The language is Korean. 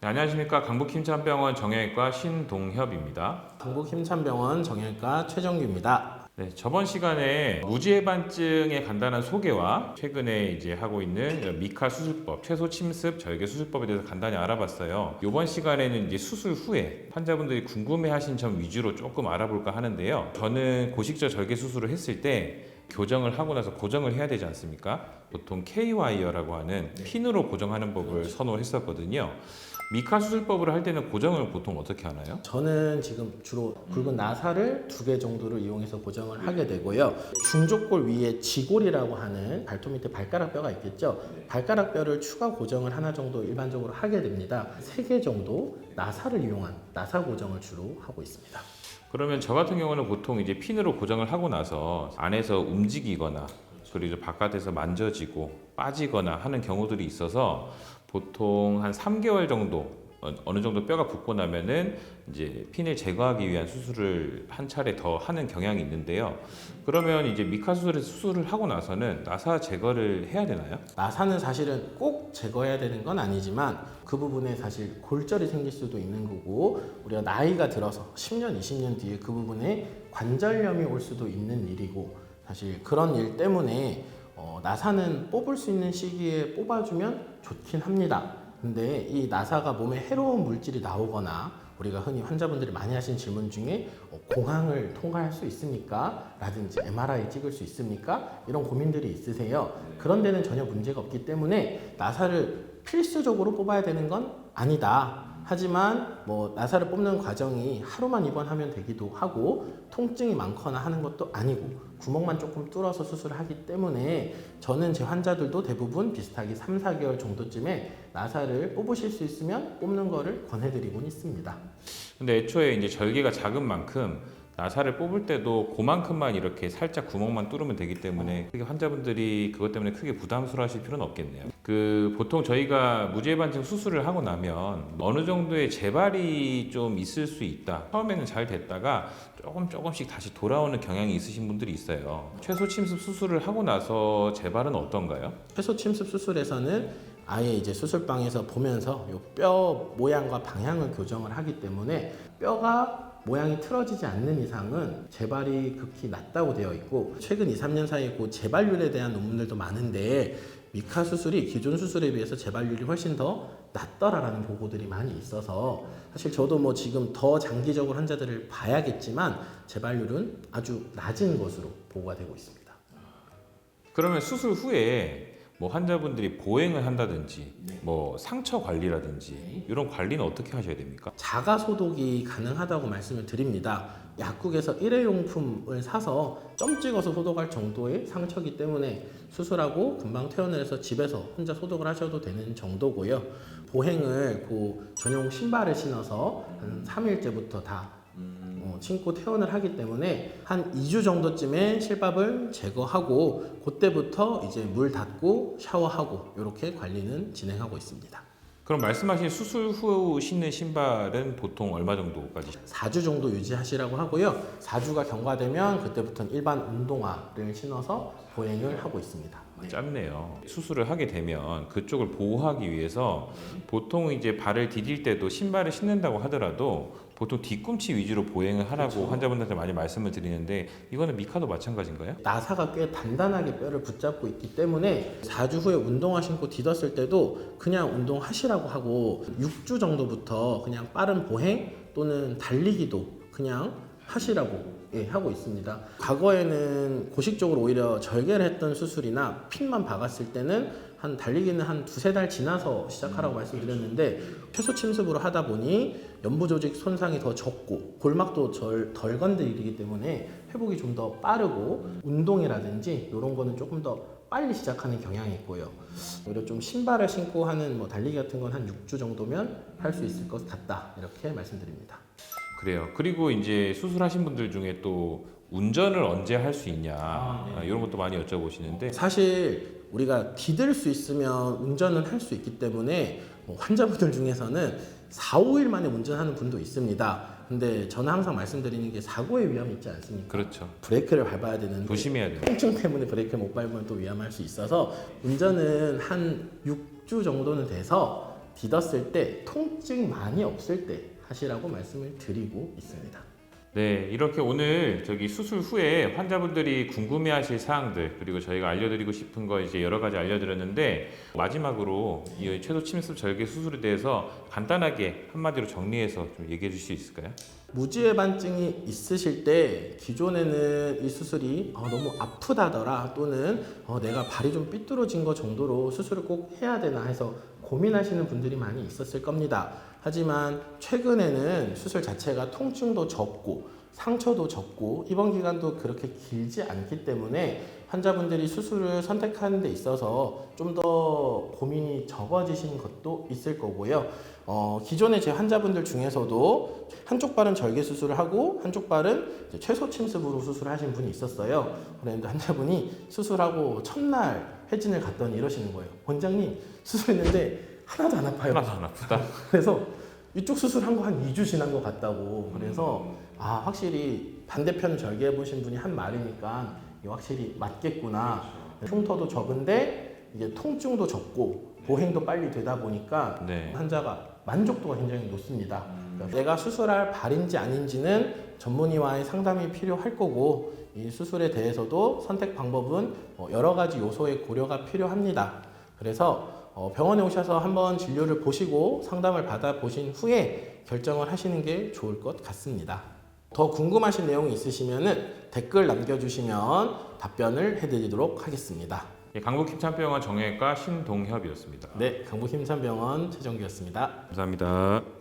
네, 안녕하십니까. 강북힘찬병원 정형외과 신동협입니다. 강북힘찬병원 정형외과 최정규입니다. 네, 저번 시간에 무지해반증의 간단한 소개와 최근에 이제 하고 있는 미카 수술법, 최소 침습 절개 수술법에 대해서 간단히 알아봤어요. 이번 시간에는 이제 수술 후에 환자분들이 궁금해하신 점 위주로 조금 알아볼까 하는데요. 저는 고식절 절개 수술을 했을 때 교정을 하고 나서 고정을 해야 되지 않습니까? 보통 K-와이어라고 하는 핀으로 고정하는 법을 선호했었거든요. 미카 수술법을 할 때는 고정을 보통 어떻게 하나요? 저는 지금 주로 굵은 나사를 2개 정도를 이용해서 고정을 하게 되고요. 중족골 위에 지골이라고 하는 발톱 밑에 발가락 뼈가 있겠죠. 발가락 뼈를 추가 고정을 하나 정도 일반적으로 하게 됩니다. 3개 정도 나사를 이용한 나사 고정을 주로 하고 있습니다. 그러면 저 같은 경우는 보통 이제 핀으로 고정을 하고 나서 안에서 움직이거나 그리고 바깥에서 만져지고 빠지거나 하는 경우들이 있어서 보통 한 3개월 정도 어느 정도 뼈가 붙고 나면은 이제 핀을 제거하기 위한 수술을 한 차례 더 하는 경향이 있는데요. 그러면 이제 미카 수술을 하고 나서는 나사 제거를 해야 되나요? 나사는 사실은 꼭 제거해야 되는 건 아니지만 그 부분에 사실 골절이 생길 수도 있는 거고 우리가 나이가 들어서 10년, 20년 뒤에 그 부분에 관절염이 올 수도 있는 일이고 사실 그런 일 때문에 나사는 뽑을 수 있는 시기에 뽑아주면 좋긴 합니다. 근데 이 나사가 몸에 해로운 물질이 나오거나 우리가 흔히 환자분들이 많이 하신 질문 중에 공항을 통과할 수 있습니까? 라든지 MRI 찍을 수 있습니까? 이런 고민들이 있으세요. 그런 데는 전혀 문제가 없기 때문에 나사를 필수적으로 뽑아야 되는 건 아니다. 하지만 나사를 뽑는 과정이 하루만 입원하면 되기도 하고 통증이 많거나 하는 것도 아니고 구멍만 조금 뚫어서 수술을 하기 때문에 저는 제 환자들도 대부분 비슷하게 3, 4개월 정도쯤에 나사를 뽑으실 수 있으면 뽑는 거를 권해드리곤 있습니다. 근데 애초에 이제 절개가 작은 만큼 나사를 뽑을 때도 그만큼만 이렇게 살짝 구멍만 뚫으면 되기 때문에 크게 환자분들이 그것 때문에 크게 부담스러워하실 필요는 없겠네요. 보통 저희가 무지해반증 수술을 하고 나면 어느 정도의 재발이 좀 있을 수 있다. 처음에는 잘 됐다가 조금씩 다시 돌아오는 경향이 있으신 분들이 있어요. 최소 침습 수술을 하고 나서 재발은 어떤가요? 최소 침습 수술에서는 아예 이제 수술방에서 보면서 요 뼈 모양과 방향을 교정을 하기 때문에 뼈가 모양이 틀어지지 않는 이상은 재발이 극히 낮다고 되어 있고 최근 2, 3년 사이에 그 재발률에 대한 논문들도 많은데 미카 수술이 기존 수술에 비해서 재발률이 훨씬 더 낮더라라는 보고들이 많이 있어서 사실 저도 지금 더 장기적으로 환자들을 봐야겠지만 재발률은 아주 낮은 것으로 보고가 되고 있습니다. 그러면 수술 후에 환자분들이 보행을 한다든지 상처 관리라든지 이런 관리는 어떻게 하셔야 됩니까? 자가 소독이 가능하다고 말씀을 드립니다. 약국에서 일회용품을 사서 점 찍어서 소독할 정도의 상처이기 때문에 수술하고 금방 퇴원을 해서 집에서 혼자 소독을 하셔도 되는 정도고요. 보행을 전용 신발을 신어서 한 3일째부터 다 신고 퇴원을 하기 때문에 한 2주 정도쯤에 실밥을 제거하고 그때부터 이제 물 닫고 샤워하고 이렇게 관리는 진행하고 있습니다. 그럼 말씀하신 수술 후 신는 신발은 보통 얼마 정도까지? 4주 정도 유지하시라고 하고요. 4주가 경과되면 그때부터는 일반 운동화를 신어서 보행을 하고 있습니다. 짧네요. 수술을 하게 되면 그쪽을 보호하기 위해서 보통 이제 발을 디딜 때도 신발을 신는다고 하더라도 보통 뒤꿈치 위주로 보행을 하라고 그렇죠. 환자분들한테 많이 말씀을 드리는데 이거는 미카도 마찬가지인가요? 나사가 꽤 단단하게 뼈를 붙잡고 있기 때문에 4주 후에 운동화 신고 디뎠을 때도 그냥 운동하시라고 하고 6주 정도부터 그냥 빠른 보행 또는 달리기도 그냥 하시라고 하고 있습니다. 과거에는 고식적으로 오히려 절개를 했던 수술이나 핀만 박았을 때는 달리기는 한 2-3달 지나서 시작하라고 말씀드렸는데 최소 침습으로 하다 보니 연부 조직 손상이 더 적고 골막도 덜 건드리기 때문에 회복이 좀 더 빠르고 운동이라든지 이런 거는 조금 더 빨리 시작하는 경향이 있고요. 오히려 좀 신발을 신고 하는 달리기 같은 건 한 6주 정도면 할 수 있을 것 같다 이렇게 말씀드립니다. 그래요. 그리고 이제 수술하신 분들 중에 또 운전을 언제 할 수 있냐 이런 것도 많이 여쭤보시는데 사실 우리가 디딜 수 있으면 운전을 할 수 있기 때문에 환자분들 중에서는 4, 5일 만에 운전하는 분도 있습니다. 근데 저는 항상 말씀드리는 게 사고의 위험이 있지 않습니까? 그렇죠. 브레이크를 밟아야 되는데 조심해야 돼요. 통증 때문에 브레이크를 못 밟으면 또 위험할 수 있어서 운전은 한 6주 정도는 돼서 디뎠을 때 통증 많이 없을 때 하시라고 말씀을 드리고 있습니다. 네, 이렇게 오늘 수술 후에 환자분들이 궁금해하실 사항들 그리고 저희가 알려드리고 싶은 거 이제 여러 가지 알려드렸는데 마지막으로 이 최소 침습 절개 수술에 대해서 간단하게 한마디로 정리해서 좀 얘기해 주실 수 있을까요? 무지해반증이 있으실 때 기존에는 이 수술이 너무 아프다더라 또는 내가 발이 좀 삐뚤어진 거 정도로 수술을 꼭 해야 되나 해서 고민하시는 분들이 많이 있었을 겁니다. 하지만 최근에는 수술 자체가 통증도 적고 상처도 적고 입원 기간도 그렇게 길지 않기 때문에 환자분들이 수술을 선택하는 데 있어서 좀 더 고민이 적어지신 것도 있을 거고요. 기존에 제 환자분들 중에서도 한쪽 발은 절개 수술을 하고 한쪽 발은 이제 최소 침습으로 수술을 하신 분이 있었어요. 그런데 환자분이 수술하고 첫날 회진을 갔더니 이러시는 거예요. 원장님 수술했는데 하나도 안 아파요. 하나도 안 아프다. 그래서 이쪽 수술한 거 한 2주 지난 것 같다고. 그래서 확실히 반대편 절개해 보신 분이 한 말이니까 이게 확실히 맞겠구나. 흉터도 적은데 이게 통증도 적고 보행도 빨리 되다 보니까 네. 환자가 만족도가 굉장히 높습니다. 그러니까 내가 수술할 발인지 아닌지는 전문의와의 상담이 필요할 거고 이 수술에 대해서도 선택 방법은 여러 가지 요소의 고려가 필요합니다. 그래서 병원에 오셔서 한번 진료를 보시고 상담을 받아보신 후에 결정을 하시는 게 좋을 것 같습니다. 더 궁금하신 내용이 있으시면 댓글 남겨주시면 답변을 해드리도록 하겠습니다. 강북힘찬병원 정형외과 신동협이었습니다. 네, 강북힘찬병원 최정규였습니다. 감사합니다.